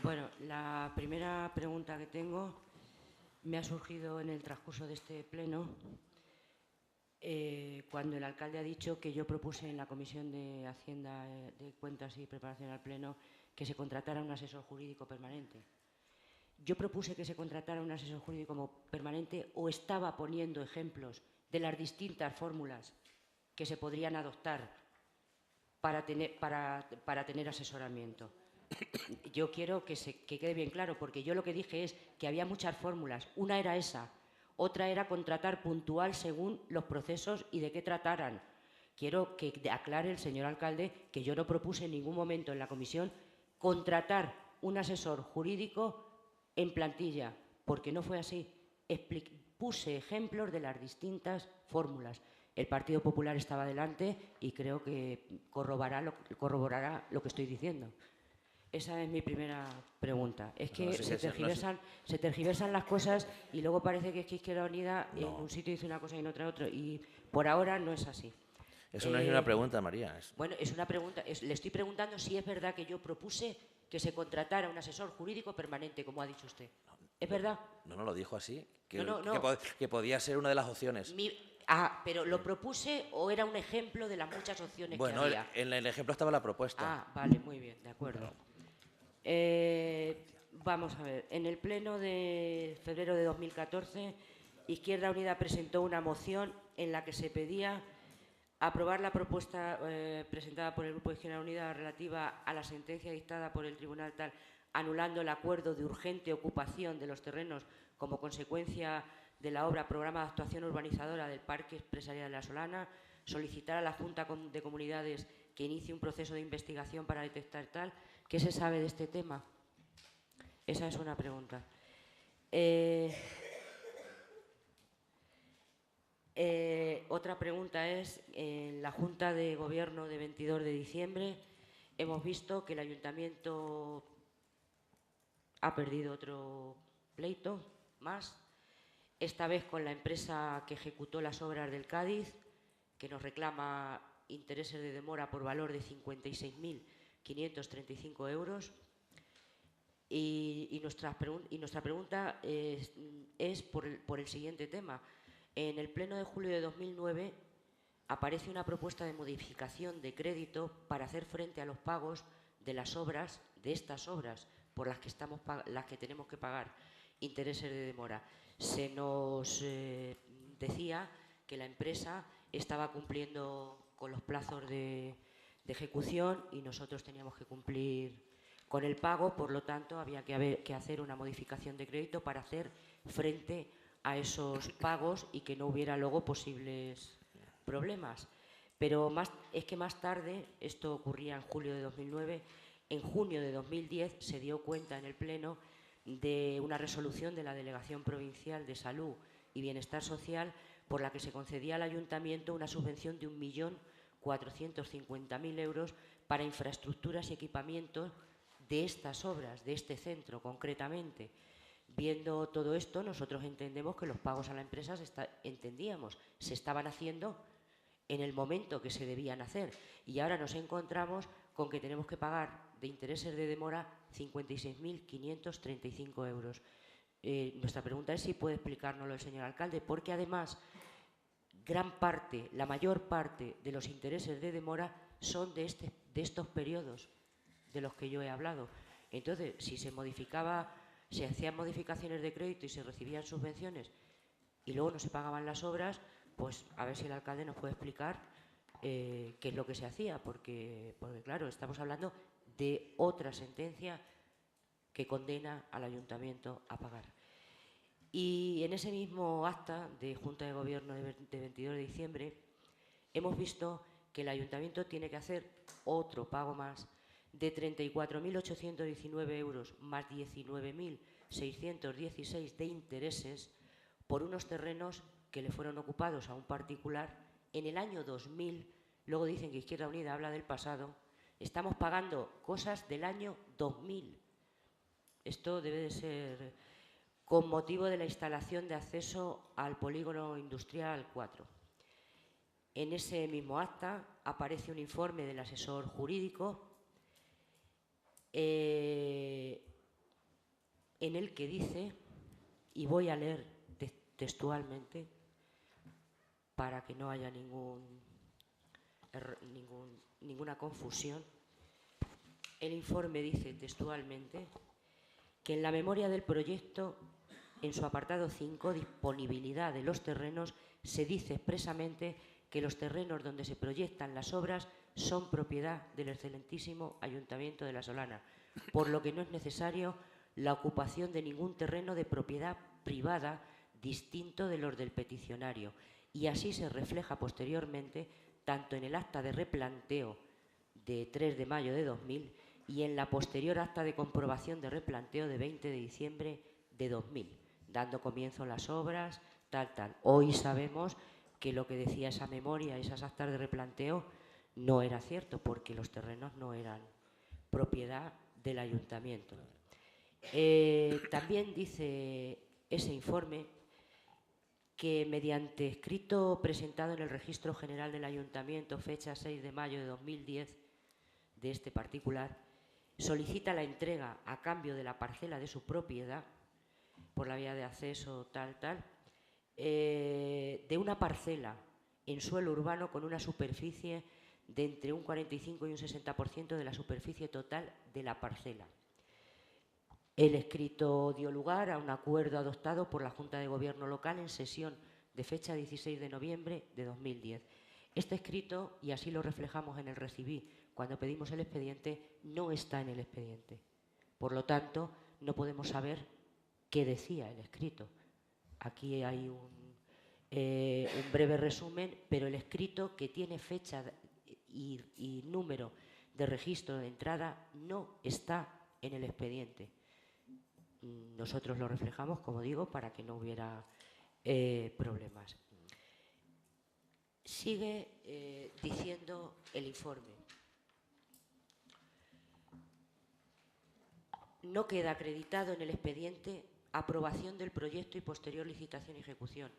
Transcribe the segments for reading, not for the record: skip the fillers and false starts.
Bueno, la primera pregunta que tengo me ha surgido en el transcurso de este pleno cuando el alcalde ha dicho que yo propuse en la Comisión de Hacienda, de Cuentas y Preparación al Pleno que se contratara un asesor jurídico permanente. Yo propuse que se contratara un asesor jurídico permanente o estaba poniendo ejemplos de las distintas fórmulas que se podrían adoptar para tener asesoramiento. Yo quiero que quede bien claro, porque yo lo que dije es que había muchas fórmulas. Una era esa, otra era contratar puntual según los procesos y de qué trataran. Quiero que aclare el señor alcalde que yo no propuse en ningún momento en la comisión contratar un asesor jurídico en plantilla, porque no fue así. Puse ejemplos de las distintas fórmulas. El Partido Popular estaba delante y creo que corroborará lo que estoy diciendo. Esa es mi primera pregunta. Es que se tergiversan las cosas y luego parece que es que Izquierda Unida en un sitio dice una cosa y en otra otra. Y por ahora no es así. Eso no es una pregunta, María. Bueno, es una pregunta. Le estoy preguntando si es verdad que yo propuse que se contratara un asesor jurídico permanente, como ha dicho usted. ¿Es verdad? No lo dijo así. No. Que podía ser una de las opciones. ¿Pero lo propuse o era un ejemplo de las muchas opciones que había? Bueno, en el ejemplo estaba la propuesta. Vale, muy bien, de acuerdo. Vamos a ver, en el pleno de febrero de 2014, Izquierda Unida presentó una moción en la que se pedía aprobar la propuesta presentada por el Grupo de Izquierda Unida relativa a la sentencia dictada por el Tribunal tal, anulando el acuerdo de urgente ocupación de los terrenos como consecuencia de la obra Programa de Actuación Urbanizadora del Parque Empresarial de La Solana, solicitar a la Junta de Comunidades que inicie un proceso de investigación para detectar tal. ¿Qué se sabe de este tema? Esa es una pregunta. Otra pregunta es, en la Junta de Gobierno de 22 de diciembre hemos visto que el Ayuntamiento ha perdido otro pleito más, esta vez con la empresa que ejecutó las obras del Cádiz, que nos reclama intereses de demora por valor de 56.535 euros. Y nuestra pregunta es por el siguiente tema. En el pleno de julio de 2009 aparece una propuesta de modificación de crédito para hacer frente a los pagos de las obras, de estas obras, por las que tenemos que pagar intereses de demora. Se nos decía que la empresa estaba cumpliendo con los plazos de ejecución y nosotros teníamos que cumplir con el pago, por lo tanto había que hacer una modificación de crédito para hacer frente a esos pagos y que no hubiera luego posibles problemas. Pero es que más tarde, esto ocurría en julio de 2009, en junio de 2010 se dio cuenta en el Pleno de una resolución de la Delegación Provincial de Salud y Bienestar Social por la que se concedía al Ayuntamiento una subvención de 1.450.000 euros para infraestructuras y equipamientos de estas obras, de este centro concretamente. Viendo todo esto, nosotros entendemos que los pagos a la empresa se estaban haciendo en el momento que se debían hacer y ahora nos encontramos con que tenemos que pagar de intereses de demora 56.535 euros. Nuestra pregunta es si puede explicárnoslo el señor alcalde, porque además la mayor parte de los intereses de demora son de estos periodos de los que yo he hablado. Entonces, si se hacían modificaciones de crédito y se recibían subvenciones y luego no se pagaban las obras, pues a ver si el alcalde nos puede explicar qué es lo que se hacía, porque claro, estamos hablando de otra sentencia que condena al ayuntamiento a pagar. Y en ese mismo acta de Junta de Gobierno de 22 de diciembre hemos visto que el ayuntamiento tiene que hacer otro pago más de 34.819 euros más 19.616 de intereses por unos terrenos que le fueron ocupados a un particular en el año 2000. Luego dicen que Izquierda Unida habla del pasado. Estamos pagando cosas del año 2000. Esto debe de ser con motivo de la instalación de acceso al polígono industrial 4. En ese mismo acta aparece un informe del asesor jurídico en el que dice, y voy a leer textualmente para que no haya ninguna confusión. El informe dice textualmente que en la memoria del proyecto, en su apartado 5, disponibilidad de los terrenos, se dice expresamente que los terrenos donde se proyectan las obras son propiedad del excelentísimo Ayuntamiento de La Solana, por lo que no es necesario la ocupación de ningún terreno de propiedad privada distinto de los del peticionario, y así se refleja posteriormente tanto en el acta de replanteo de 3 de mayo de 2000 y en la posterior acta de comprobación de replanteo de 20 de diciembre de 2000, dando comienzo a las obras, tal. Hoy sabemos que lo que decía esa memoria, esas actas de replanteo, no era cierto, porque los terrenos no eran propiedad del ayuntamiento. También dice ese informe que mediante escrito presentado en el Registro General del Ayuntamiento, fecha 6 de mayo de 2010, de este particular, solicita la entrega a cambio de la parcela de su propiedad, por la vía de acceso de una parcela en suelo urbano con una superficie de entre un 45 y un 60% de la superficie total de la parcela. El escrito dio lugar a un acuerdo adoptado por la Junta de Gobierno local en sesión de fecha 16 de noviembre de 2010. Este escrito, y así lo reflejamos en el recibí cuando pedimos el expediente, no está en el expediente. Por lo tanto, no podemos saber qué decía el escrito. Aquí hay un breve resumen, pero el escrito, que tiene fecha y número de registro de entrada, no está en el expediente. Nosotros lo reflejamos, como digo, para que no hubiera problemas. Sigue diciendo el informe. No queda acreditado en el expediente aprobación del proyecto y posterior licitación y ejecución.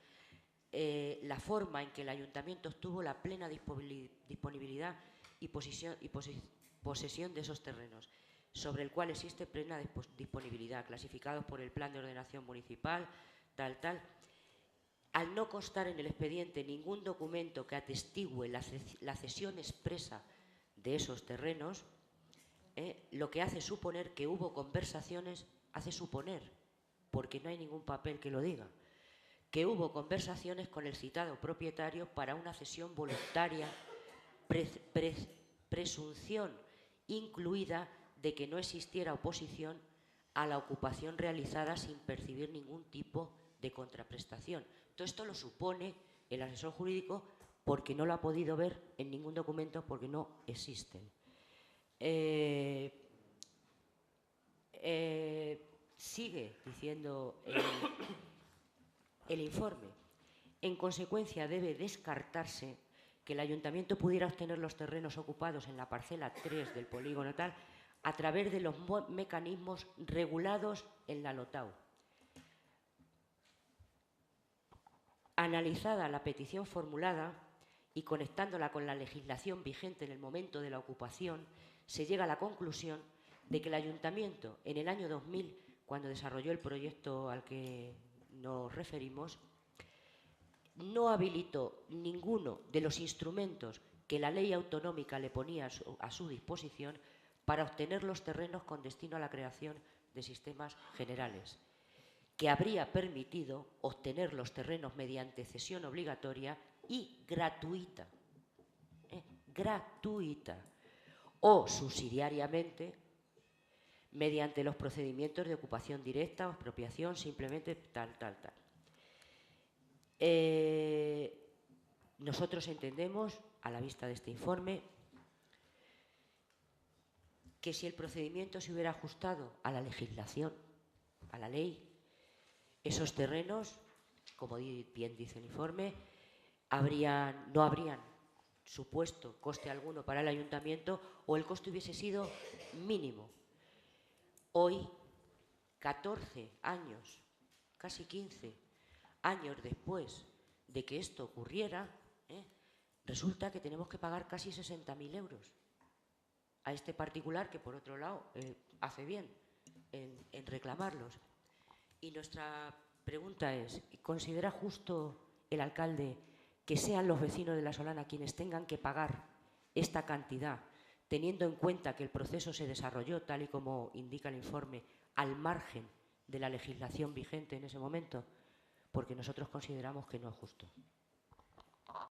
La forma en que el Ayuntamiento obtuvo la plena disponibilidad y posesión de esos terrenos, sobre el cual existe plena disponibilidad, clasificados por el Plan de Ordenación Municipal, al no constar en el expediente ningún documento que atestigue la cesión expresa de esos terrenos, lo que hace suponer que hubo conversaciones, hace suponer, porque no hay ningún papel que lo diga, que hubo conversaciones con el citado propietario para una cesión voluntaria, presunción incluida de que no existiera oposición a la ocupación realizada sin percibir ningún tipo de contraprestación. Todo esto lo supone el asesor jurídico porque no lo ha podido ver en ningún documento, porque no existen. Sigue diciendo el informe. En consecuencia, debe descartarse que el Ayuntamiento pudiera obtener los terrenos ocupados en la parcela 3 del polígono tal a través de los mecanismos regulados en la LOTAU. Analizada la petición formulada y conectándola con la legislación vigente en el momento de la ocupación, se llega a la conclusión de que el Ayuntamiento, en el año 2000, cuando desarrolló el proyecto al que nos referimos, no habilitó ninguno de los instrumentos que la ley autonómica le ponía a su disposición para obtener los terrenos con destino a la creación de sistemas generales, que habría permitido obtener los terrenos mediante cesión obligatoria y gratuita, o subsidiariamente mediante los procedimientos de ocupación directa o expropiación, simplemente tal. Nosotros entendemos, a la vista de este informe, que si el procedimiento se hubiera ajustado a la legislación, a la ley, esos terrenos, como bien dice el informe, no habrían supuesto coste alguno para el Ayuntamiento, o el coste hubiese sido mínimo. Hoy, 14 años, casi 15 años después de que esto ocurriera, resulta que tenemos que pagar casi 60.000 euros a este particular que, por otro lado, hace bien, en reclamarlos. Y nuestra pregunta es, ¿considera justo el alcalde que sean los vecinos de La Solana quienes tengan que pagar esta cantidad, teniendo en cuenta que el proceso se desarrolló, tal y como indica el informe, al margen de la legislación vigente en ese momento? Porque nosotros consideramos que no es justo.